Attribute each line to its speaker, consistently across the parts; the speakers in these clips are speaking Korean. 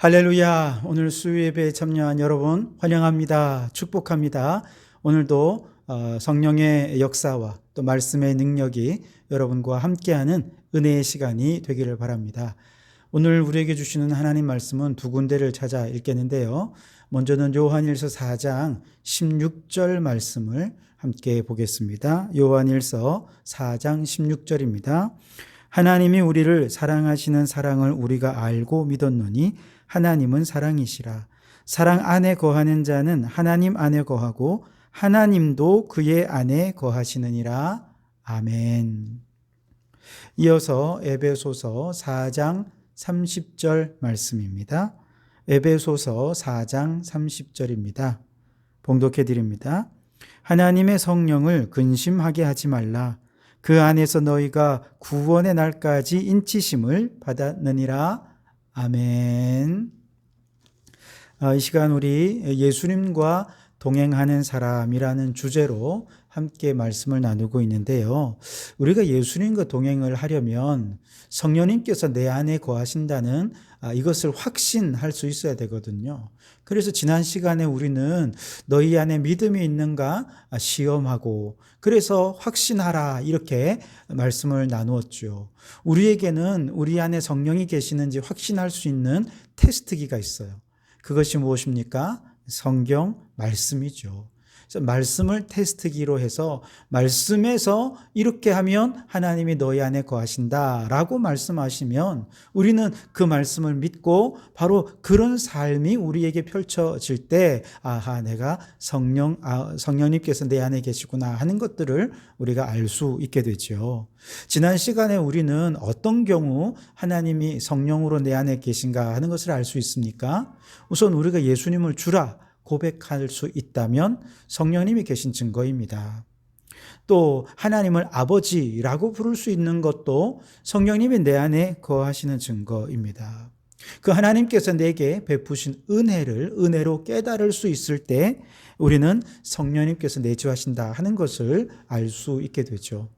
Speaker 1: 할렐루야. 오늘 수요예배에 참여한 여러분 환영합니다. 축복합니다. 오늘도 성령의 역사와 또 말씀의 능력이 여러분과 함께하는 은혜의 시간이 되기를 바랍니다. 오늘 우리에게 주시는 하나님 말씀은 두 군데를 찾아 읽겠는데요. 먼저는 요한일서 4장 16절 말씀을 함께 보겠습니다. 요한일서 4장 16절입니다. 하나님이 우리를 사랑하시는 사랑을 우리가 알고 믿었노니 하나님은 사랑이시라. 사랑 안에 거하는 자는 하나님 안에 거하고 하나님도 그의 안에 거하시느니라. 아멘. 이어서 에베소서 4장 30절 말씀입니다. 에베소서 4장 30절입니다. 봉독해 드립니다. 하나님의 성령을 근심하게 하지 말라. 그 안에서 너희가 구원의 날까지 인치심을 받았느니라. 아멘. 이 시간 우리 예수님과 동행하는 사람이라는 주제로 함께 말씀을 나누고 있는데요. 우리가 예수님과 동행을 하려면 성령님께서 내 안에 거하신다는 이것을 확신할 수 있어야 되거든요. 그래서 지난 시간에 우리는 너희 안에 믿음이 있는가 시험하고 그래서 확신하라 이렇게 말씀을 나누었죠. 우리에게는 우리 안에 성령이 계시는지 확신할 수 있는 테스트기가 있어요. 그것이 무엇입니까? 성경 말씀이죠. 그래서 말씀을 테스트기로 해서 말씀에서 이렇게 하면 하나님이 너희 안에 거하신다라고 말씀하시면 우리는 그 말씀을 믿고 바로 그런 삶이 우리에게 펼쳐질 때 아하 내가 성령님께서 내 안에 계시구나 하는 것들을 우리가 알 수 있게 되죠. 지난 시간에 우리는 어떤 경우 하나님이 성령으로 내 안에 계신가 하는 것을 알 수 있습니까? 우선 우리가 예수님을 주라 고백할 수 있다면 성령님이 계신 증거입니다. 또 하나님을 아버지라고 부를 수 있는 것도 성령님이 내 안에 거하시는 증거입니다. 그 하나님께서 내게 베푸신 은혜를 은혜로 깨달을 수 있을 때 우리는 성령님께서 내주하신다 하는 것을 알 수 있게 되죠.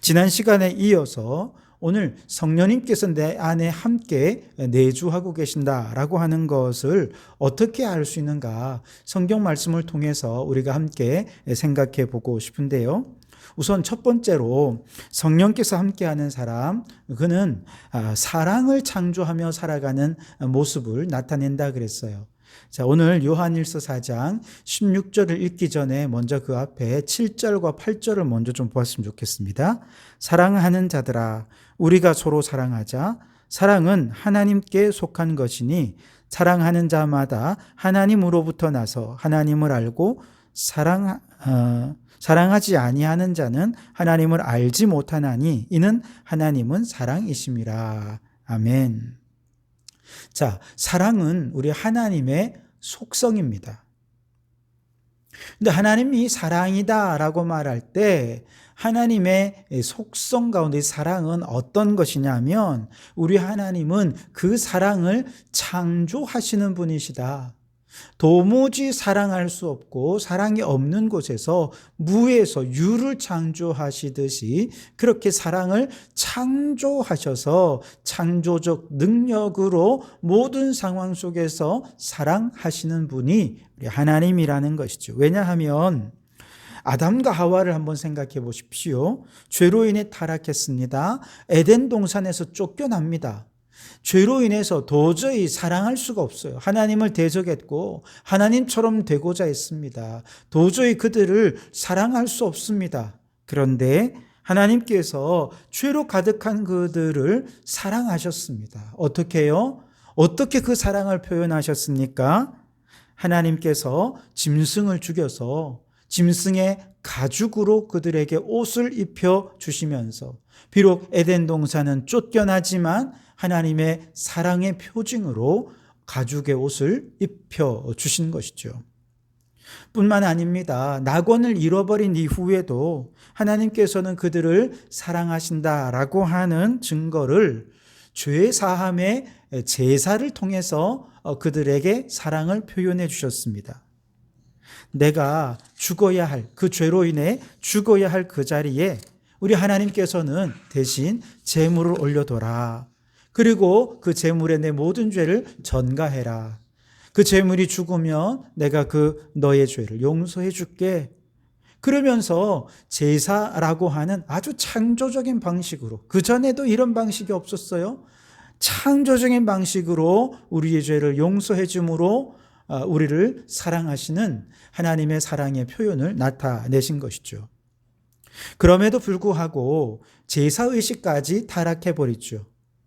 Speaker 1: 지난 시간에 이어서 오늘 성령님께서 내 안에 함께 내주하고 계신다라고 하는 것을 어떻게 알 수 있는가 성경 말씀을 통해서 우리가 함께 생각해 보고 싶은데요. 우선 첫 번째로 성령께서 함께하는 사람, 그는 사랑을 창조하며 살아가는 모습을 나타낸다 그랬어요. 자, 오늘 요한일서 4장 16절을 읽기 전에 먼저 그 앞에 7절과 8절을 먼저 좀 보았으면 좋겠습니다. 사랑하는 자들아, 우리가 서로 사랑하자. 사랑은 하나님께 속한 것이니 사랑하는 자마다 하나님으로부터 나서 하나님을 알고 사랑하지 아니하는 자는 하나님을 알지 못하나니 이는 하나님은 사랑이심이라. 아멘. 자, 사랑은 우리 하나님의 속성입니다. 근데 하나님이 사랑이다라고 말할 때 하나님의 속성 가운데 사랑은 어떤 것이냐면 우리 하나님은 그 사랑을 창조하시는 분이시다. 도무지 사랑할 수 없고 사랑이 없는 곳에서 무에서 유를 창조하시듯이 그렇게 사랑을 창조하셔서 창조적 능력으로 모든 상황 속에서 사랑하시는 분이 우리 하나님이라는 것이죠. 왜냐하면 아담과 하와를 한번 생각해 보십시오. 죄로 인해 타락했습니다. 에덴 동산에서 쫓겨납니다. 죄로 인해서 도저히 사랑할 수가 없어요. 하나님을 대적했고 하나님처럼 되고자 했습니다. 도저히 그들을 사랑할 수 없습니다. 그런데 하나님께서 죄로 가득한 그들을 사랑하셨습니다. 어떻게요? 어떻게 그 사랑을 표현하셨습니까? 하나님께서 짐승을 죽여서 짐승의 가죽으로 그들에게 옷을 입혀 주시면서 비록 에덴 동산은 쫓겨나지만 하나님의 사랑의 표징으로 가죽의 옷을 입혀 주신 것이죠. 뿐만 아닙니다. 낙원을 잃어버린 이후에도 하나님께서는 그들을 사랑하신다라고 하는 증거를 죄 사함의 제사를 통해서 그들에게 사랑을 표현해 주셨습니다. 내가 죽어야 할 그 죄로 인해 죽어야 할 그 자리에 우리 하나님께서는 대신 제물을 올려둬라. 그리고 그 제물에 내 모든 죄를 전가해라. 그 제물이 죽으면 내가 그 너의 죄를 용서해 줄게. 그러면서 제사라고 하는 아주 창조적인 방식으로, 그전에도 이런 방식이 없었어요. 창조적인 방식으로 우리의 죄를 용서해 줌으로 우리를 사랑하시는 하나님의 사랑의 표현을 나타내신 것이죠. 그럼에도 불구하고 제사의식까지 타락해버리죠.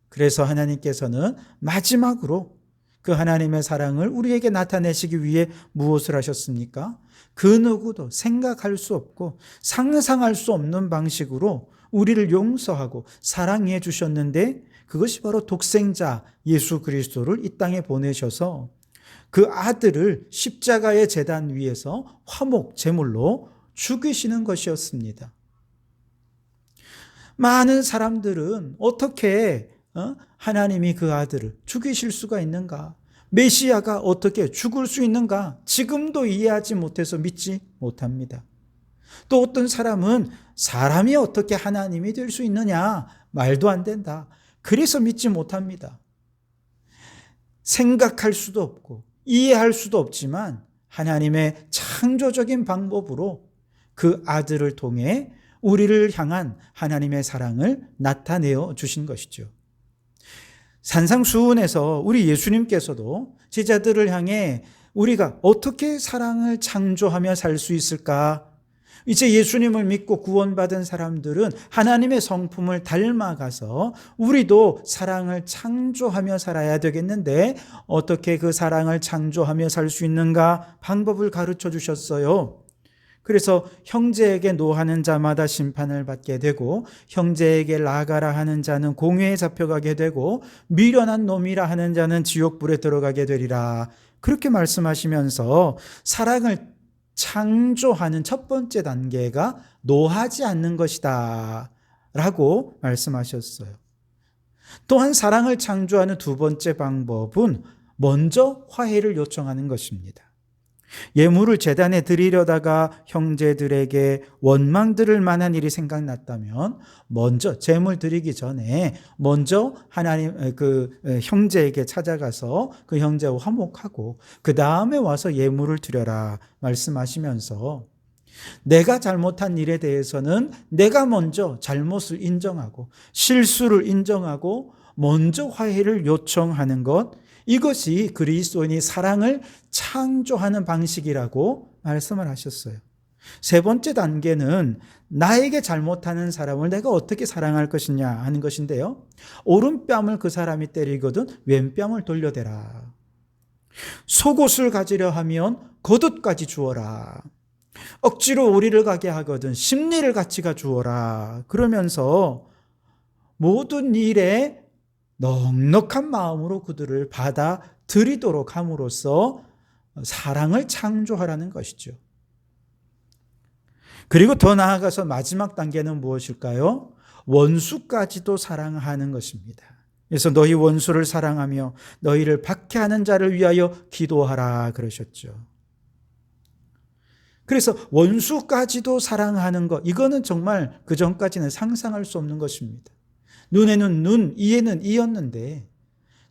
Speaker 1: 그래서 하나님께서는 마지막으로 그 하나님의 사랑을 우리에게 나타내시기 위해 무엇을 하셨습니까? 그 누구도 생각할 수 없고 상상할 수 없는 방식으로 우리를 용서하고 사랑해 주셨는데, 그것이 바로 독생자 예수 그리스도를 이 땅에 보내셔서 그 아들을 십자가의 제단 위에서 화목 제물로 죽이시는 것이었습니다. 많은 사람들은 어떻게 하나님이 그 아들을 죽이실 수가 있는가? 메시아가 어떻게 죽을 수 있는가? 지금도 이해하지 못해서 믿지 못합니다. 또 어떤 사람은 사람이 어떻게 하나님이 될 수 있느냐? 말도 안 된다. 그래서 믿지 못합니다. 생각할 수도 없고 이해할 수도 없지만 하나님의 창조적인 방법으로 그 아들을 통해 우리를 향한 하나님의 사랑을 나타내어 주신 것이죠. 산상수훈에서 우리 예수님께서도 제자들을 향해 우리가 어떻게 사랑을 창조하며 살 수 있을까? 이제 예수님을 믿고 구원받은 사람들은 하나님의 성품을 닮아가서 우리도 사랑을 창조하며 살아야 되겠는데, 어떻게 그 사랑을 창조하며 살 수 있는가? 방법을 가르쳐 주셨어요. 그래서 형제에게 노하는 자마다 심판을 받게 되고, 형제에게 나가라 하는 자는 공회에 잡혀가게 되고, 미련한 놈이라 하는 자는 지옥불에 들어가게 되리라. 그렇게 말씀하시면서 사랑을 창조하는 첫 번째 단계가 노하지 않는 것이다 라고 말씀하셨어요. 또한 사랑을 창조하는 두 번째 방법은 먼저 화해를 요청하는 것입니다. 예물을 제단에 드리려다가 형제들에게 원망 들을 만한 일이 생각났다면 먼저 제물 드리기 전에 먼저 하나님 그 형제에게 찾아가서 그 형제와 화목하고 그 다음에 와서 예물을 드려라 말씀하시면서, 내가 잘못한 일에 대해서는 내가 먼저 잘못을 인정하고 실수를 인정하고 먼저 화해를 요청하는 것, 이것이 그리스도인이 사랑을 창조하는 방식이라고 말씀을 하셨어요. 세 번째 단계는 나에게 잘못하는 사람을 내가 어떻게 사랑할 것이냐 하는 것인데요. 오른뺨을 그 사람이 때리거든 왼뺨을 돌려대라. 속옷을 가지려 하면 겉옷까지 주어라. 억지로 우리를 가게 하거든 심리를 같이 가주어라. 그러면서 모든 일에 넉넉한 마음으로 그들을 받아들이도록 함으로써 사랑을 창조하라는 것이죠. 그리고 더 나아가서 마지막 단계는 무엇일까요? 원수까지도 사랑하는 것입니다. 그래서 너희 원수를 사랑하며 너희를 박해하는 자를 위하여 기도하라 그러셨죠. 그래서 원수까지도 사랑하는 것, 이거는 정말 그전까지는 상상할 수 없는 것입니다. 눈에는 눈, 이에는 이였는데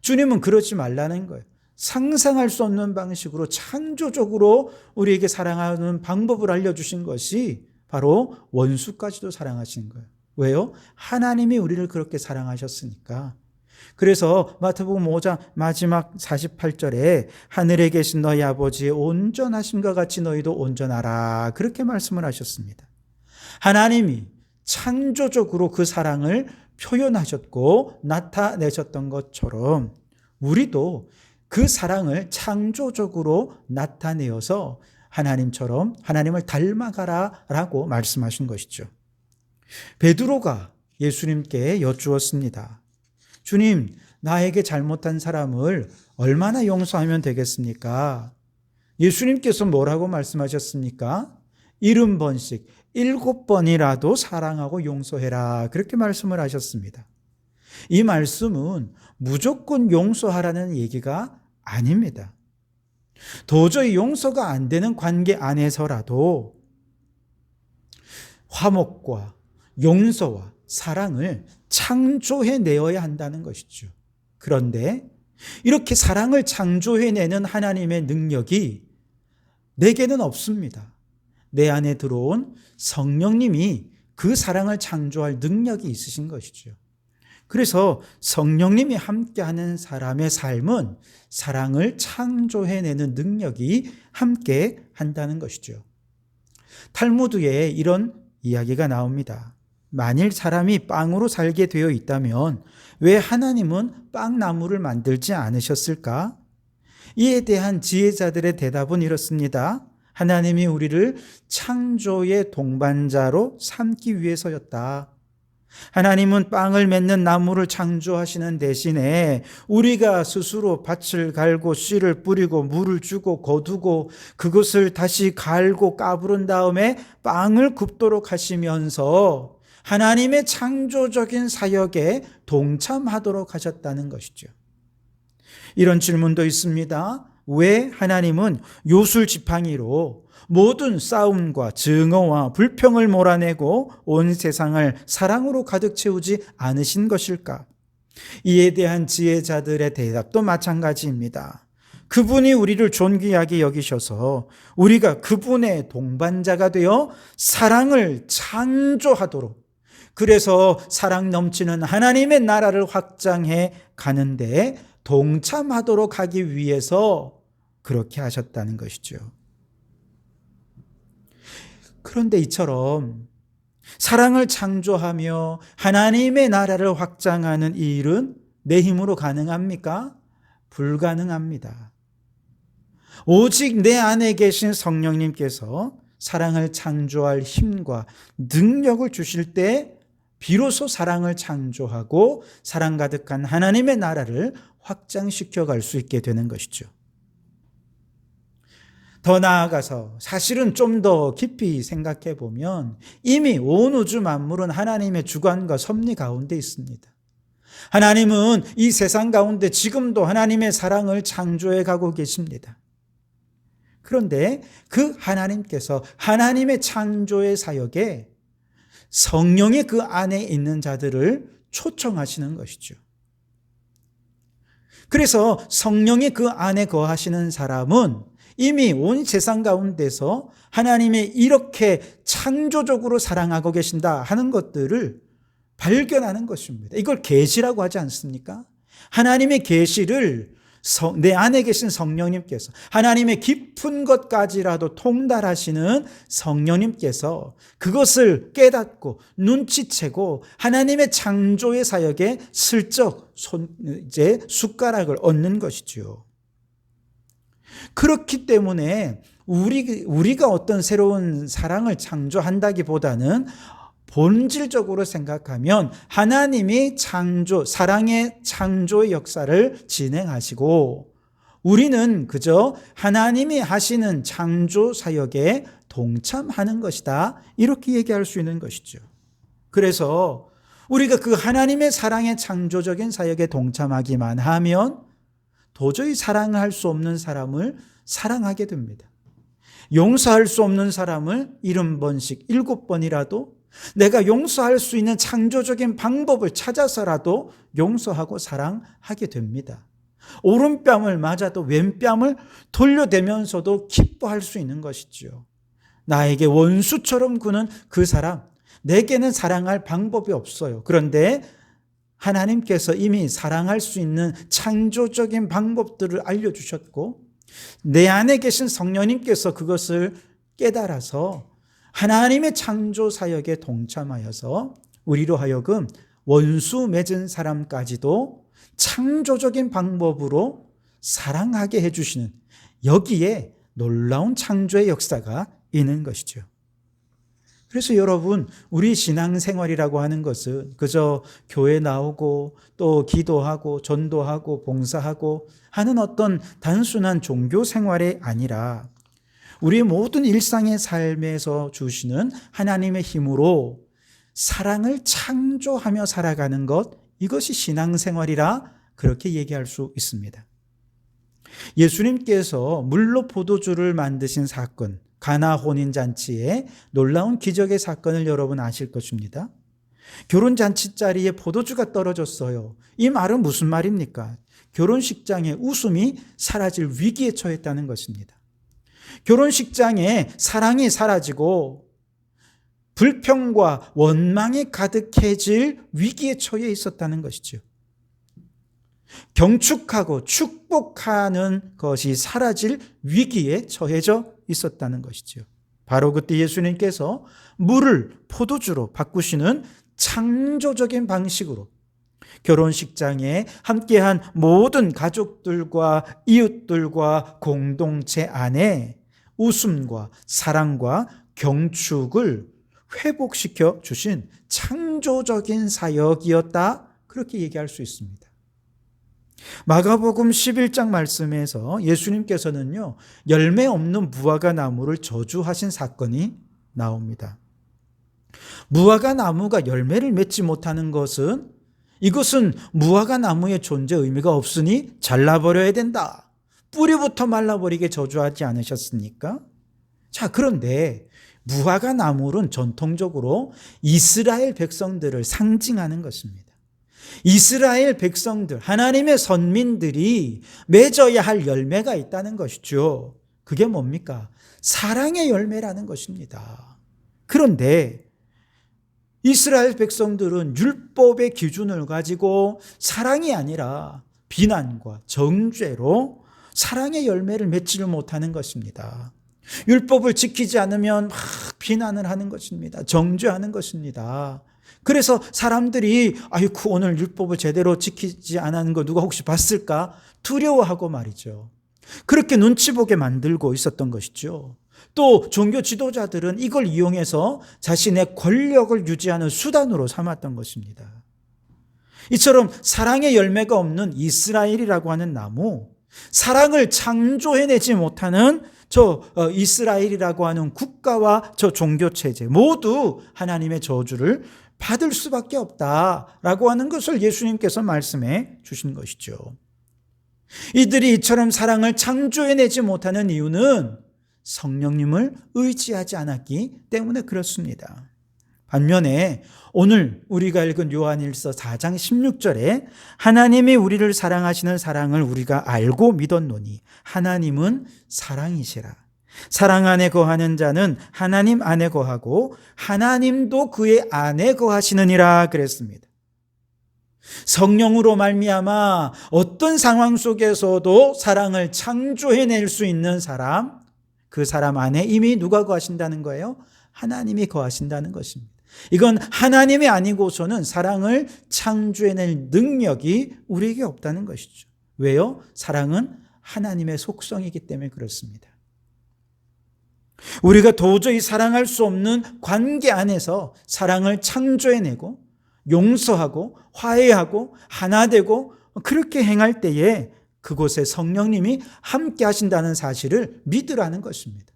Speaker 1: 주님은 그러지 말라는 거예요. 상상할 수 없는 방식으로 창조적으로 우리에게 사랑하는 방법을 알려주신 것이 바로 원수까지도 사랑하신 거예요. 왜요? 하나님이 우리를 그렇게 사랑하셨으니까. 그래서 마태복음 5장 마지막 48절에 하늘에 계신 너희 아버지의 온전하심과 같이 너희도 온전하라, 그렇게 말씀을 하셨습니다. 하나님이 창조적으로 그 사랑을 표현하셨고 나타내셨던 것처럼 우리도 그 사랑을 창조적으로 나타내어서 하나님처럼 하나님을 닮아가라 라고 말씀하신 것이죠. 베드로가 예수님께 여쭈었습니다. 주님, 나에게 잘못한 사람을 얼마나 용서하면 되겠습니까? 예수님께서 뭐라고 말씀하셨습니까? 70번씩 7번이라도 사랑하고 용서해라, 그렇게 말씀을 하셨습니다. 이 말씀은 무조건 용서하라는 얘기가 아닙니다. 도저히 용서가 안 되는 관계 안에서라도 화목과 용서와 사랑을 창조해내어야 한다는 것이죠. 그런데 이렇게 사랑을 창조해내는 하나님의 능력이 내게는 없습니다. 내 안에 들어온 성령님이 그 사랑을 창조할 능력이 있으신 것이죠. 그래서 성령님이 함께하는 사람의 삶은 사랑을 창조해내는 능력이 함께 한다는 것이죠. 탈무드에 이런 이야기가 나옵니다. 만일 사람이 빵으로 살게 되어 있다면 왜 하나님은 빵나무를 만들지 않으셨을까? 이에 대한 지혜자들의 대답은 이렇습니다. 하나님이 우리를 창조의 동반자로 삼기 위해서였다. 하나님은 빵을 맺는 나무를 창조하시는 대신에 우리가 스스로 밭을 갈고 씨를 뿌리고 물을 주고 거두고 그것을 다시 갈고 까부른 다음에 빵을 굽도록 하시면서 하나님의 창조적인 사역에 동참하도록 하셨다는 것이죠. 이런 질문도 있습니다. 왜 하나님은 요술지팡이로 모든 싸움과 증오와 불평을 몰아내고 온 세상을 사랑으로 가득 채우지 않으신 것일까? 이에 대한 지혜자들의 대답도 마찬가지입니다. 그분이 우리를 존귀하게 여기셔서 우리가 그분의 동반자가 되어 사랑을 창조하도록, 그래서 사랑 넘치는 하나님의 나라를 확장해 가는데 동참하도록 하기 위해서 그렇게 하셨다는 것이죠. 그런데 이처럼 사랑을 창조하며 하나님의 나라를 확장하는 이 일은 내 힘으로 가능합니까? 불가능합니다. 오직 내 안에 계신 성령님께서 사랑을 창조할 힘과 능력을 주실 때 비로소 사랑을 창조하고 사랑 가득한 하나님의 나라를 확장시켜 갈 수 있게 되는 것이죠. 더 나아가서 사실은 좀 더 깊이 생각해 보면 이미 온 우주 만물은 하나님의 주관과 섭리 가운데 있습니다. 하나님은 이 세상 가운데 지금도 하나님의 사랑을 창조해 가고 계십니다. 그런데 그 하나님께서 하나님의 창조의 사역에 성령이 그 안에 있는 자들을 초청하시는 것이죠. 그래서 성령이 그 안에 거하시는 사람은 이미 온 세상 가운데서 하나님이 이렇게 창조적으로 사랑하고 계신다 하는 것들을 발견하는 것입니다. 이걸 계시라고 하지 않습니까? 하나님의 계시를 내 안에 계신 성령님께서, 하나님의 깊은 것까지라도 통달하시는 성령님께서 그것을 깨닫고 눈치채고 하나님의 창조의 사역에 슬쩍 숟가락을 얹는 것이죠. 그렇기 때문에 우리가 어떤 새로운 사랑을 창조한다기보다는 본질적으로 생각하면 하나님이 사랑의 창조의 역사를 진행하시고 우리는 그저 하나님이 하시는 창조 사역에 동참하는 것이다. 이렇게 얘기할 수 있는 것이죠. 그래서 우리가 그 하나님의 사랑의 창조적인 사역에 동참하기만 하면 도저히 사랑할 수 없는 사람을 사랑하게 됩니다. 용서할 수 없는 사람을 70번씩 7번이라도 내가 용서할 수 있는 창조적인 방법을 찾아서라도 용서하고 사랑하게 됩니다. 오른뺨을 맞아도 왼뺨을 돌려대면서도 기뻐할 수 있는 것이지요. 나에게 원수처럼 구는 그 사람, 내게는 사랑할 방법이 없어요. 그런데 하나님께서 이미 사랑할 수 있는 창조적인 방법들을 알려주셨고 내 안에 계신 성령님께서 그것을 깨달아서 하나님의 창조 사역에 동참하여서 우리로 하여금 원수 맺은 사람까지도 창조적인 방법으로 사랑하게 해주시는, 여기에 놀라운 창조의 역사가 있는 것이죠. 그래서 여러분, 우리 신앙생활이라고 하는 것은 그저 교회 나오고 또 기도하고 전도하고 봉사하고 하는 어떤 단순한 종교 생활이 아니라 우리 모든 일상의 삶에서 주시는 하나님의 힘으로 사랑을 창조하며 살아가는 것, 이것이 신앙생활이라 그렇게 얘기할 수 있습니다. 예수님께서 물로 포도주를 만드신 사건, 가나 혼인잔치의 놀라운 기적의 사건을 여러분 아실 것입니다. 결혼잔치 자리에 포도주가 떨어졌어요. 이 말은 무슨 말입니까? 결혼식장의 웃음이 사라질 위기에 처했다는 것입니다. 결혼식장에 사랑이 사라지고 불평과 원망이 가득해질 위기에 처해 있었다는 것이죠. 경축하고 축복하는 것이 사라질 위기에 처해져 있었다는 것이죠. 바로 그때 예수님께서 물을 포도주로 바꾸시는 창조적인 방식으로 결혼식장에 함께한 모든 가족들과 이웃들과 공동체 안에 웃음과 사랑과 경축을 회복시켜 주신 창조적인 사역이었다, 그렇게 얘기할 수 있습니다. 마가복음 11장 말씀에서 예수님께서는요, 열매 없는 무화과 나무를 저주하신 사건이 나옵니다. 무화과 나무가 열매를 맺지 못하는 것은, 이것은 무화과 나무의 존재 의미가 없으니 잘라버려야 된다, 뿌리부터 말라버리게 저주하지 않으셨습니까? 자, 그런데 무화과 나무는 전통적으로 이스라엘 백성들을 상징하는 것입니다. 이스라엘 백성들, 하나님의 선민들이 맺어야 할 열매가 있다는 것이죠. 그게 뭡니까? 사랑의 열매라는 것입니다. 그런데 이스라엘 백성들은 율법의 기준을 가지고 사랑이 아니라 비난과 정죄로 사랑의 열매를 맺지를 못하는 것입니다. 율법을 지키지 않으면 막 비난을 하는 것입니다. 정죄하는 것입니다. 그래서 사람들이 아이고, 오늘 율법을 제대로 지키지 않은 거 누가 혹시 봤을까 두려워하고 말이죠. 그렇게 눈치 보게 만들고 있었던 것이죠. 또 종교 지도자들은 이걸 이용해서 자신의 권력을 유지하는 수단으로 삼았던 것입니다. 이처럼 사랑의 열매가 없는 이스라엘이라고 하는 나무, 사랑을 창조해내지 못하는 이스라엘이라고 하는 국가와 저 종교체제 모두 하나님의 저주를 받을 수밖에 없다라고 하는 것을 예수님께서 말씀해 주신 것이죠. 이들이 이처럼 사랑을 창조해내지 못하는 이유는 성령님을 의지하지 않았기 때문에 그렇습니다. 반면에 오늘 우리가 읽은 요한일서 4장 16절에 하나님이 우리를 사랑하시는 사랑을 우리가 알고 믿었노니 하나님은 사랑이시라. 사랑 안에 거하는 자는 하나님 안에 거하고 하나님도 그의 안에 거하시느니라 그랬습니다. 성령으로 말미암아 어떤 상황 속에서도 사랑을 창조해낼 수 있는 사람, 그 사람 안에 이미 누가 거하신다는 거예요? 하나님이 거하신다는 것입니다. 이건 하나님이 아니고서는 사랑을 창조해낼 능력이 우리에게 없다는 것이죠. 왜요? 사랑은 하나님의 속성이기 때문에 그렇습니다. 우리가 도저히 사랑할 수 없는 관계 안에서 사랑을 창조해내고 용서하고 화해하고 하나 되고 그렇게 행할 때에 그곳에 성령님이 함께 하신다는 사실을 믿으라는 것입니다.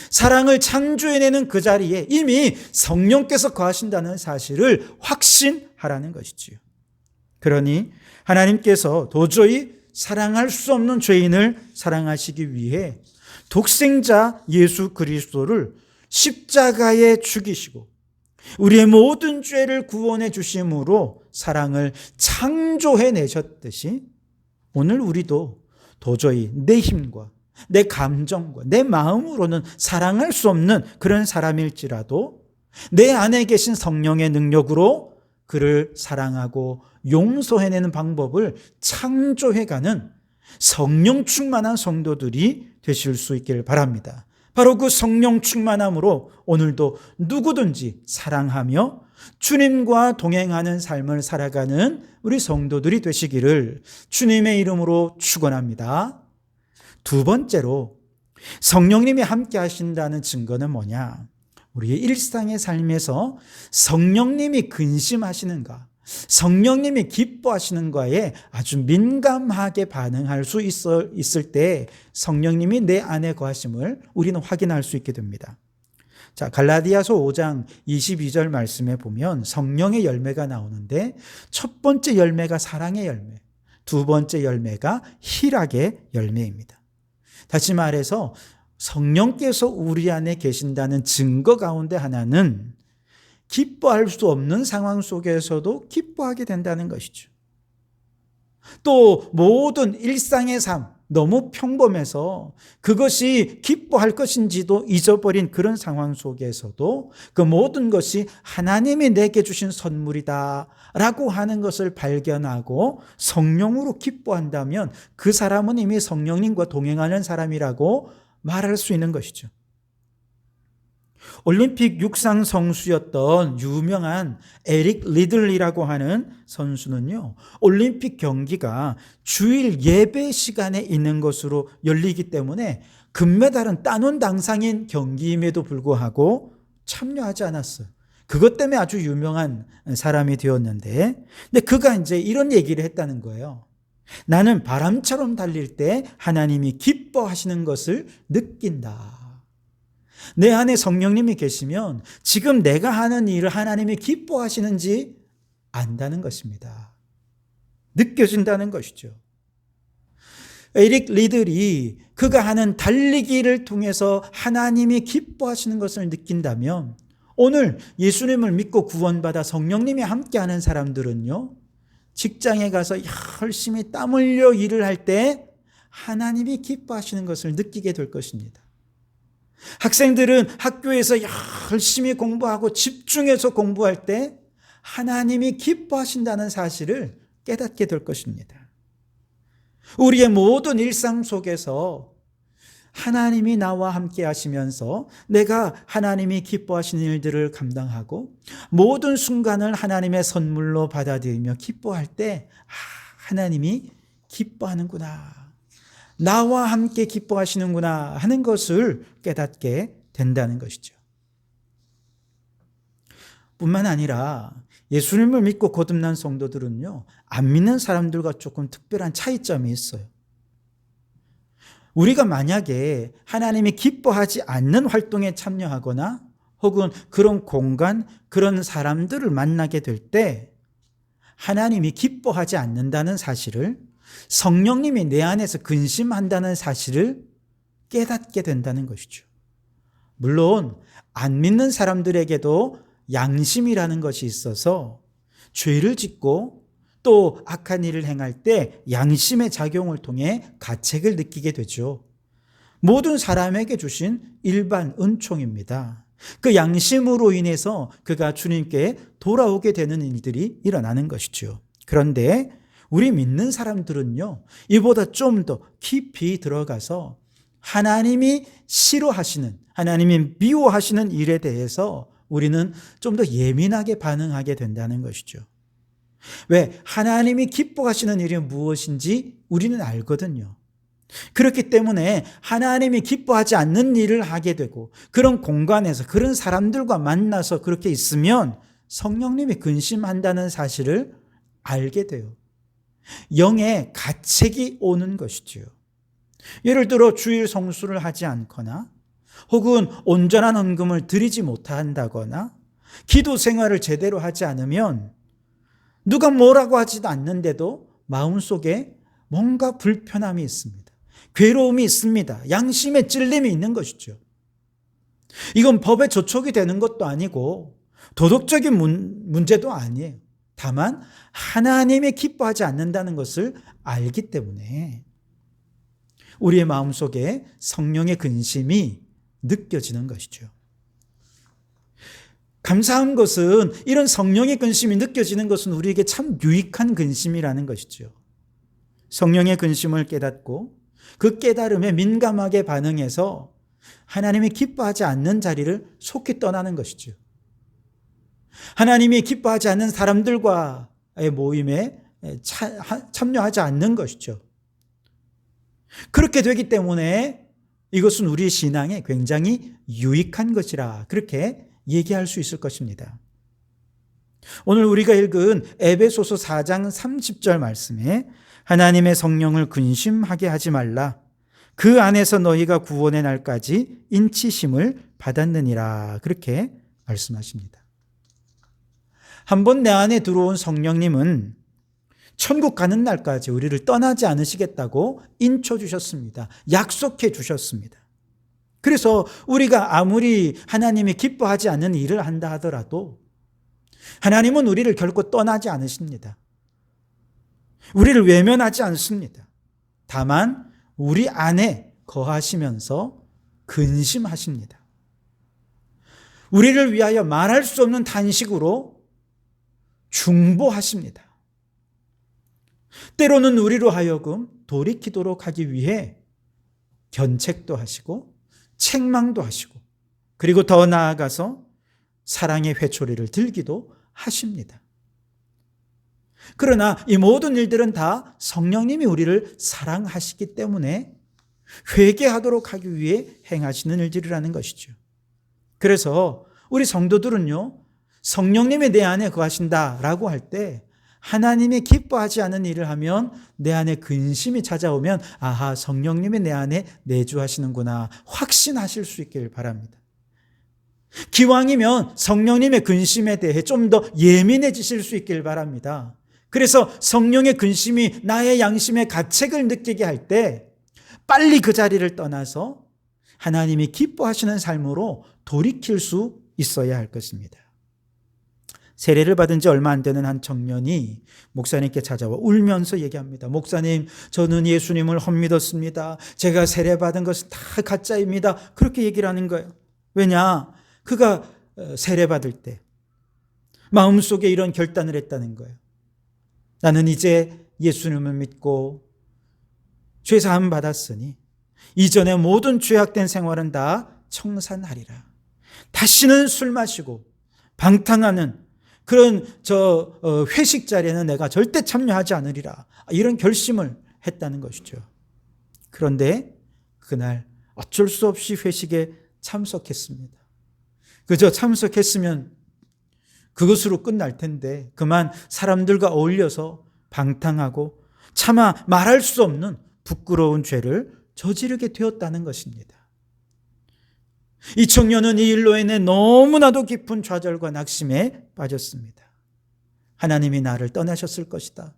Speaker 1: 사랑을 창조해내는 그 자리에 이미 성령께서 거하신다는 사실을 확신하라는 것이지요. 그러니 하나님께서 도저히 사랑할 수 없는 죄인을 사랑하시기 위해 독생자 예수 그리스도를 십자가에 죽이시고 우리의 모든 죄를 구원해 주심으로 사랑을 창조해내셨듯이 오늘 우리도 도저히 내 힘과 내 감정과 내 마음으로는 사랑할 수 없는 그런 사람일지라도 내 안에 계신 성령의 능력으로 그를 사랑하고 용서해내는 방법을 창조해가는 성령 충만한 성도들이 되실 수 있기를 바랍니다. 바로 그 성령 충만함으로 오늘도 누구든지 사랑하며 주님과 동행하는 삶을 살아가는 우리 성도들이 되시기를 주님의 이름으로 축원합니다. 두 번째로 성령님이 함께 하신다는 증거는 뭐냐? 우리의 일상의 삶에서 성령님이 근심하시는가, 성령님이 기뻐하시는가에 아주 민감하게 반응할 수 있을 때 성령님이 내 안에 거하심을 우리는 확인할 수 있게 됩니다. 자, 갈라디아서 5장 22절 말씀에 보면 성령의 열매가 나오는데 첫 번째 열매가 사랑의 열매, 두 번째 열매가 희락의 열매입니다. 다시 말해서 성령께서 우리 안에 계신다는 증거 가운데 하나는 기뻐할 수 없는 상황 속에서도 기뻐하게 된다는 것이죠. 또 모든 일상의 삶, 너무 평범해서 그것이 기뻐할 것인지도 잊어버린 그런 상황 속에서도 그 모든 것이 하나님이 내게 주신 선물이다 라고 하는 것을 발견하고 성령으로 기뻐한다면 그 사람은 이미 성령님과 동행하는 사람이라고 말할 수 있는 것이죠. 올림픽 육상 선수였던 유명한 에릭 리들리라고 하는 선수는요, 올림픽 경기가 주일 예배 시간에 있는 것으로 열리기 때문에 금메달은 따놓은 당상인 경기임에도 불구하고 참여하지 않았어요. 그것 때문에 아주 유명한 사람이 되었는데, 근데 그가 이제 이런 얘기를 했다는 거예요. 나는 바람처럼 달릴 때 하나님이 기뻐하시는 것을 느낀다. 내 안에 성령님이 계시면 지금 내가 하는 일을 하나님이 기뻐하시는지 안다는 것입니다. 느껴진다는 것이죠. 에릭 리들이 그가 하는 달리기를 통해서 하나님이 기뻐하시는 것을 느낀다면 오늘 예수님을 믿고 구원받아 성령님이 함께하는 사람들은요, 직장에 가서 열심히 땀 흘려 일을 할 때 하나님이 기뻐하시는 것을 느끼게 될 것입니다. 학생들은 학교에서 열심히 공부하고 집중해서 공부할 때 하나님이 기뻐하신다는 사실을 깨닫게 될 것입니다. 우리의 모든 일상 속에서 하나님이 나와 함께 하시면서 내가 하나님이 기뻐하시는 일들을 감당하고 모든 순간을 하나님의 선물로 받아들이며 기뻐할 때 하나님이 기뻐하는구나, 나와 함께 기뻐하시는구나 하는 것을 깨닫게 된다는 것이죠. 뿐만 아니라 예수님을 믿고 거듭난 성도들은요, 안 믿는 사람들과 조금 특별한 차이점이 있어요. 우리가 만약에 하나님이 기뻐하지 않는 활동에 참여하거나 혹은 그런 공간, 그런 사람들을 만나게 될 때 하나님이 기뻐하지 않는다는 사실을, 성령님이 내 안에서 근심한다는 사실을 깨닫게 된다는 것이죠. 물론 안 믿는 사람들에게도 양심이라는 것이 있어서 죄를 짓고 또 악한 일을 행할 때 양심의 작용을 통해 가책을 느끼게 되죠. 모든 사람에게 주신 일반 은총입니다. 그 양심으로 인해서 그가 주님께 돌아오게 되는 일들이 일어나는 것이죠. 그런데 우리 믿는 사람들은요, 이보다 좀 더 깊이 들어가서 하나님이 싫어하시는, 하나님이 미워하시는 일에 대해서 우리는 좀 더 예민하게 반응하게 된다는 것이죠. 왜? 하나님이 기뻐하시는 일이 무엇인지 우리는 알거든요. 그렇기 때문에 하나님이 기뻐하지 않는 일을 하게 되고 그런 공간에서 그런 사람들과 만나서 그렇게 있으면 성령님이 근심한다는 사실을 알게 돼요. 영의 가책이 오는 것이지요. 예를 들어 주일 성수를 하지 않거나 혹은 온전한 헌금을 드리지 못한다거나 기도 생활을 제대로 하지 않으면 누가 뭐라고 하지도 않는데도 마음속에 뭔가 불편함이 있습니다. 괴로움이 있습니다. 양심의 찔림이 있는 것이죠. 이건 법에 저촉이 되는 것도 아니고 도덕적인 문제도 아니에요. 다만 하나님이 기뻐하지 않는다는 것을 알기 때문에 우리의 마음속에 성령의 근심이 느껴지는 것이죠. 감사한 것은 이런 성령의 근심이 느껴지는 것은 우리에게 참 유익한 근심이라는 것이죠. 성령의 근심을 깨닫고 그 깨달음에 민감하게 반응해서 하나님이 기뻐하지 않는 자리를 속히 떠나는 것이죠. 하나님이 기뻐하지 않는 사람들과의 모임에 참여하지 않는 것이죠. 그렇게 되기 때문에 이것은 우리 신앙에 굉장히 유익한 것이라 그렇게 얘기할 수 있을 것입니다. 오늘 우리가 읽은 에베소서 4장 30절 말씀에 하나님의 성령을 근심하게 하지 말라. 그 안에서 너희가 구원의 날까지 인치심을 받았느니라. 그렇게 말씀하십니다. 한번 내 안에 들어온 성령님은 천국 가는 날까지 우리를 떠나지 않으시겠다고 인쳐 주셨습니다. 약속해 주셨습니다. 그래서 우리가 아무리 하나님이 기뻐하지 않는 일을 한다 하더라도 하나님은 우리를 결코 떠나지 않으십니다. 우리를 외면하지 않습니다. 다만 우리 안에 거하시면서 근심하십니다. 우리를 위하여 말할 수 없는 탄식으로 중보하십니다. 때로는 우리로 하여금 돌이키도록 하기 위해 견책도 하시고 책망도 하시고, 그리고 더 나아가서 사랑의 회초리를 들기도 하십니다. 그러나 이 모든 일들은 다 성령님이 우리를 사랑하시기 때문에 회개하도록 하기 위해 행하시는 일들이라는 것이죠. 그래서 우리 성도들은요, 성령님이 내 안에 거하신다라고 할 때 하나님이 기뻐하지 않은 일을 하면 내 안에 근심이 찾아오면 아하, 성령님이 내 안에 내주하시는구나 확신하실 수 있길 바랍니다. 기왕이면 성령님의 근심에 대해 좀 더 예민해지실 수 있길 바랍니다. 그래서 성령의 근심이 나의 양심의 가책을 느끼게 할 때 빨리 그 자리를 떠나서 하나님이 기뻐하시는 삶으로 돌이킬 수 있어야 할 것입니다. 세례를 받은 지 얼마 안 되는 한 청년이 목사님께 찾아와 울면서 얘기합니다. 목사님, 저는 예수님을 헛믿었습니다. 제가 세례받은 것은 다 가짜입니다. 그렇게 얘기를 하는 거예요. 왜냐? 그가 세례받을 때 마음속에 이런 결단을 했다는 거예요. 나는 이제 예수님을 믿고 죄사함 받았으니 이전의 모든 죄악된 생활은 다 청산하리라. 다시는 술 마시고 방탕하는 그런 회식 자리에는 내가 절대 참여하지 않으리라. 이런 결심을 했다는 것이죠. 그런데 그날 어쩔 수 없이 회식에 참석했습니다. 그저 참석했으면 그것으로 끝날 텐데 그만 사람들과 어울려서 방탕하고 차마 말할 수 없는 부끄러운 죄를 저지르게 되었다는 것입니다. 이 청년은 이 일로 인해 너무나도 깊은 좌절과 낙심에 빠졌습니다. 하나님이 나를 떠나셨을 것이다.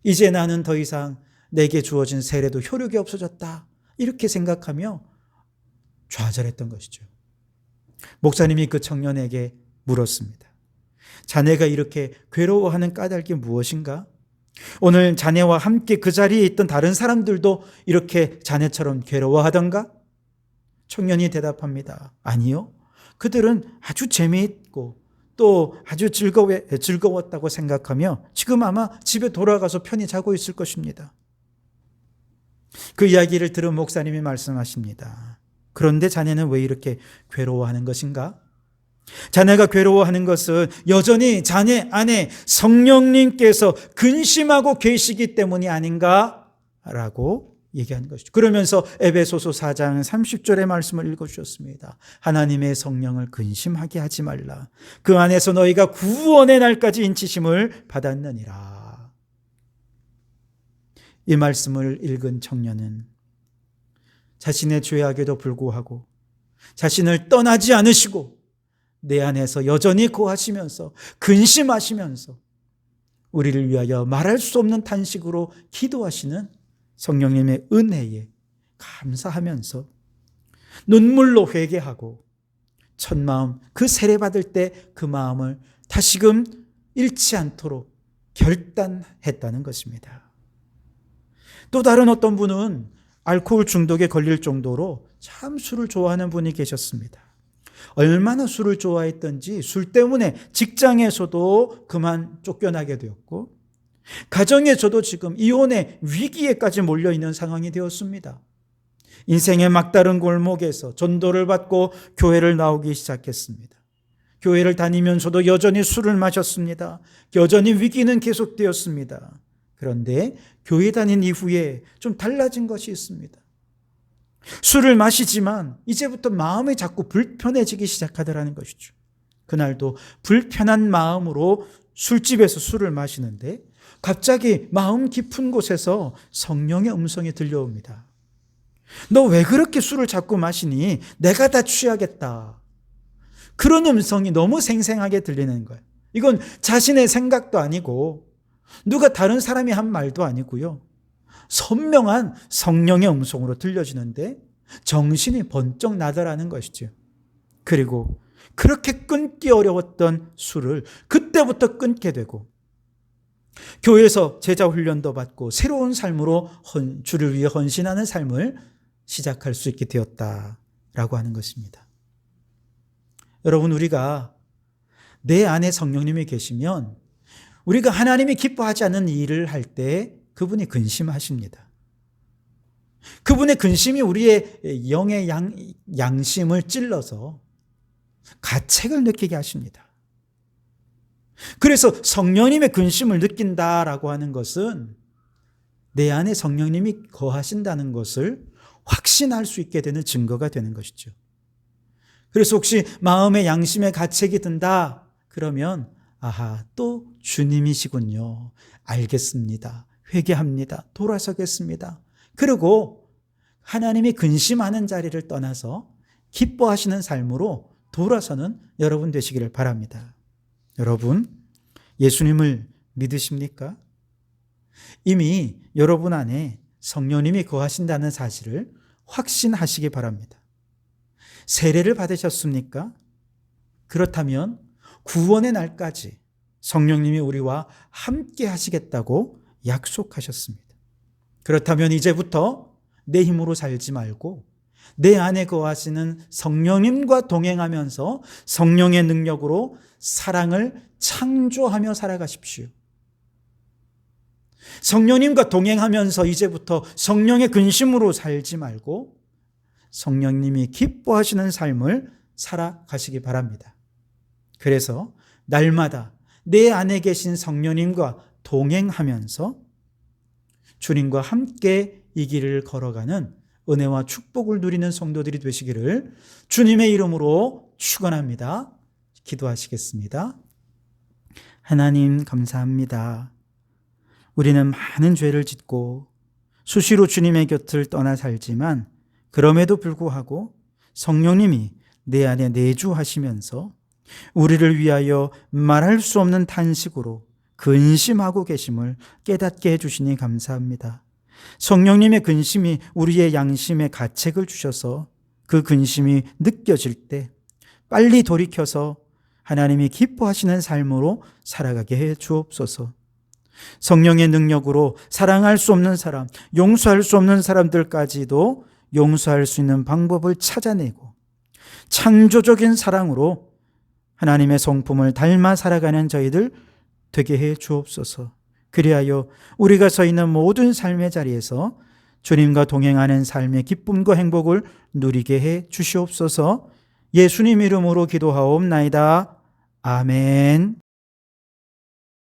Speaker 1: 이제 나는 더 이상 내게 주어진 세례도 효력이 없어졌다. 이렇게 생각하며 좌절했던 것이죠. 목사님이 그 청년에게 물었습니다. 자네가 이렇게 괴로워하는 까닭이 무엇인가? 오늘 자네와 함께 그 자리에 있던 다른 사람들도 이렇게 자네처럼 괴로워하던가? 청년이 대답합니다. 아니요. 그들은 아주 재미있고 또 아주 즐거웠다고 생각하며 지금 아마 집에 돌아가서 편히 자고 있을 것입니다. 그 이야기를 들은 목사님이 말씀하십니다. 그런데 자네는 왜 이렇게 괴로워하는 것인가? 자네가 괴로워하는 것은 여전히 자네 안에 성령님께서 근심하고 계시기 때문이 아닌가라고 얘기하는 것이죠. 그러면서 에베소서 4장 30절의 말씀을 읽어주셨습니다. 하나님의 성령을 근심하게 하지 말라. 그 안에서 너희가 구원의 날까지 인치심을 받았느니라. 이 말씀을 읽은 청년은 자신의 죄악에도 불구하고 자신을 떠나지 않으시고 내 안에서 여전히 거하시면서 근심하시면서 우리를 위하여 말할 수 없는 탄식으로 기도하시는 성령님의 은혜에 감사하면서 눈물로 회개하고 첫 마음 그 세례받을 때 그 마음을 다시금 잃지 않도록 결단했다는 것입니다. 또 다른 어떤 분은 알코올 중독에 걸릴 정도로 참 술을 좋아하는 분이 계셨습니다. 얼마나 술을 좋아했던지 술 때문에 직장에서도 그만 쫓겨나게 되었고 가정에서도 지금 이혼의 위기에까지 몰려있는 상황이 되었습니다. 인생의 막다른 골목에서 전도를 받고 교회를 나오기 시작했습니다. 교회를 다니면서도 여전히 술을 마셨습니다. 여전히 위기는 계속되었습니다. 그런데 교회 다닌 이후에 좀 달라진 것이 있습니다. 술을 마시지만 이제부터 마음이 자꾸 불편해지기 시작하더라는 것이죠. 그날도 불편한 마음으로 술집에서 술을 마시는데 갑자기 마음 깊은 곳에서 성령의 음성이 들려옵니다. 너 왜 그렇게 술을 자꾸 마시니? 내가 다 취하겠다. 그런 음성이 너무 생생하게 들리는 거예요. 이건 자신의 생각도 아니고 누가 다른 사람이 한 말도 아니고요. 선명한 성령의 음성으로 들려지는데 정신이 번쩍 나더라는 것이죠. 그리고 그렇게 끊기 어려웠던 술을 그때부터 끊게 되고, 교회에서 제자 훈련도 받고 새로운 삶으로 주를 위해 헌신하는 삶을 시작할 수 있게 되었다라고 하는 것입니다. 여러분, 우리가 내 안에 성령님이 계시면 우리가 하나님이 기뻐하지 않는 일을 할 때 그분이 근심하십니다. 그분의 근심이 우리의 영의 양심을 찔러서 가책을 느끼게 하십니다. 그래서 성령님의 근심을 느낀다라고 하는 것은 내 안에 성령님이 거하신다는 것을 확신할 수 있게 되는 증거가 되는 것이죠. 그래서 혹시 마음의 양심에 가책이 든다 그러면 아하, 또 주님이시군요. 알겠습니다. 회개합니다. 돌아서겠습니다. 그리고 하나님이 근심하는 자리를 떠나서 기뻐하시는 삶으로 돌아서는 여러분 되시기를 바랍니다. 여러분, 예수님을 믿으십니까? 이미 여러분 안에 성령님이 거하신다는 사실을 확신하시기 바랍니다. 세례를 받으셨습니까? 그렇다면 구원의 날까지 성령님이 우리와 함께 하시겠다고 약속하셨습니다. 그렇다면 이제부터 내 힘으로 살지 말고 내 안에 거하시는 성령님과 동행하면서 성령의 능력으로 사랑을 창조하며 살아가십시오. 성령님과 동행하면서 이제부터 성령의 근심으로 살지 말고 성령님이 기뻐하시는 삶을 살아가시기 바랍니다. 그래서 날마다 내 안에 계신 성령님과 동행하면서 주님과 함께 이 길을 걸어가는 은혜와 축복을 누리는 성도들이 되시기를 주님의 이름으로 축원합니다. 기도하시겠습니다. 하나님, 감사합니다. 우리는 많은 죄를 짓고 수시로 주님의 곁을 떠나 살지만 그럼에도 불구하고 성령님이 내 안에 내주하시면서 우리를 위하여 말할 수 없는 탄식으로 근심하고 계심을 깨닫게 해주시니 감사합니다. 성령님의 근심이 우리의 양심에 가책을 주셔서 그 근심이 느껴질 때 빨리 돌이켜서 하나님이 기뻐하시는 삶으로 살아가게 해 주옵소서. 성령의 능력으로 사랑할 수 없는 사람, 용서할 수 없는 사람들까지도 용서할 수 있는 방법을 찾아내고 창조적인 사랑으로 하나님의 성품을 닮아 살아가는 저희들 되게 해 주옵소서. 그리하여 우리가 서 있는 모든 삶의 자리에서 주님과 동행하는 삶의 기쁨과 행복을 누리게 해 주시옵소서. 예수님 이름으로 기도하옵나이다. 아멘.